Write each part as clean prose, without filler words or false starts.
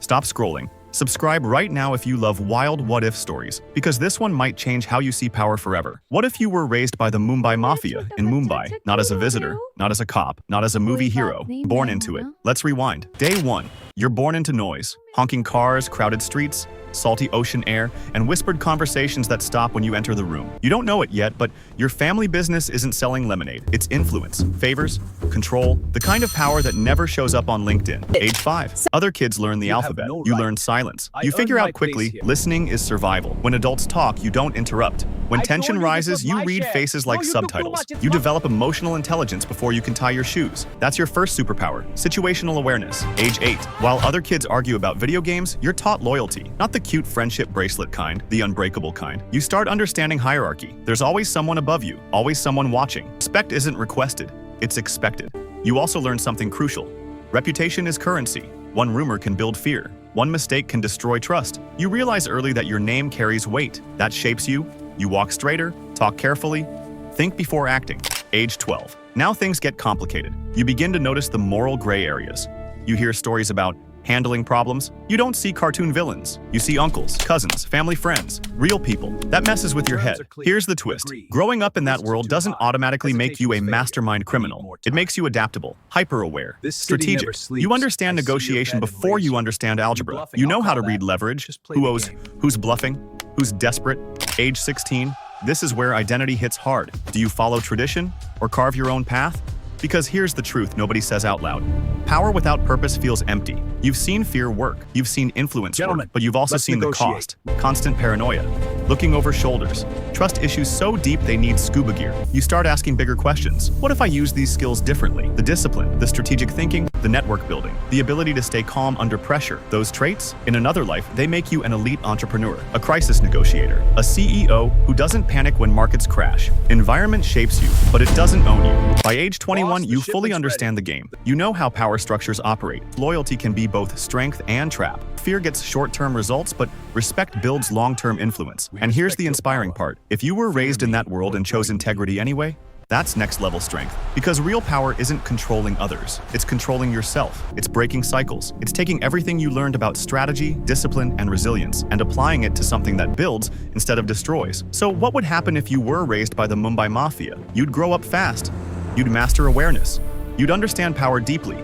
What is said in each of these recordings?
Stop scrolling. Subscribe right now if you love wild what-if stories, because this one might change how you see power forever. What if you were raised by the Mumbai Mafia in Mumbai, not as a visitor, not as a cop, not as a movie hero, born into it? Let's rewind. Day 1. You're born into noise. Honking cars, crowded streets, salty ocean air, and whispered conversations that stop when you enter the room. You don't know it yet, but your family business isn't selling lemonade. It's influence, favors, control, the kind of power that never shows up on LinkedIn. Age 5. Other kids learn the alphabet. You learn silence. You figure out quickly, listening is survival. When adults talk, you don't interrupt. When tension rises, you read faces like subtitles. You develop emotional intelligence before you can tie your shoes. That's your first superpower, situational awareness. Age 8. While other kids argue about video games, you're taught loyalty. Not the cute friendship bracelet kind, the unbreakable kind. You start understanding hierarchy. There's always someone above you, always someone watching. Respect isn't requested, it's expected. You also learn something crucial. Reputation is currency. One rumor can build fear. One mistake can destroy trust. You realize early that your name carries weight. That shapes you. You walk straighter, talk carefully, think before acting. Age 12. Now things get complicated. You begin to notice the moral gray areas. You hear stories about handling problems. You don't see cartoon villains. You see uncles, cousins, family friends, real people. That messes with your head. Here's the twist. Growing up in that world doesn't automatically make you a mastermind criminal. It makes you adaptable, hyper-aware, strategic. You understand negotiation before you understand algebra. You know how to read leverage, who owes, who's bluffing, who's desperate. Age 16. This is where identity hits hard. Do you follow tradition or carve your own path? Because here's the truth nobody says out loud. Power without purpose feels empty. You've seen fear work, you've seen influence work, but you've also seen the cost. Constant paranoia, looking over shoulders, trust issues so deep they need scuba gear. You start asking bigger questions. What if I use these skills differently? The discipline, the strategic thinking, the network building, the ability to stay calm under pressure. Those traits, in another life, they make you an elite entrepreneur, a crisis negotiator, a CEO who doesn't panic when markets crash. Environment shapes you, but it doesn't own you. By age 21, you fully understand the game. You know how power structures operate. Loyalty can be both strength and trap. Fear gets short-term results, but respect builds long-term influence. And here's the inspiring part. If you were raised in that world and chose integrity anyway, that's next-level strength. Because real power isn't controlling others. It's controlling yourself. It's breaking cycles. It's taking everything you learned about strategy, discipline, and resilience and applying it to something that builds instead of destroys. So what would happen if you were raised by the Mumbai Mafia? You'd grow up fast. You'd master awareness. You'd understand power deeply.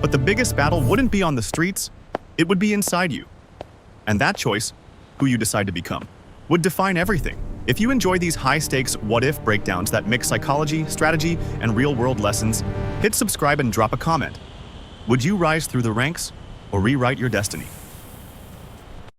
But the biggest battle wouldn't be on the streets, it would be inside you. And that choice, who you decide to become, would define everything. If you enjoy these high-stakes what-if breakdowns that mix psychology, strategy, and real-world lessons, hit subscribe and drop a comment. Would you rise through the ranks or rewrite your destiny?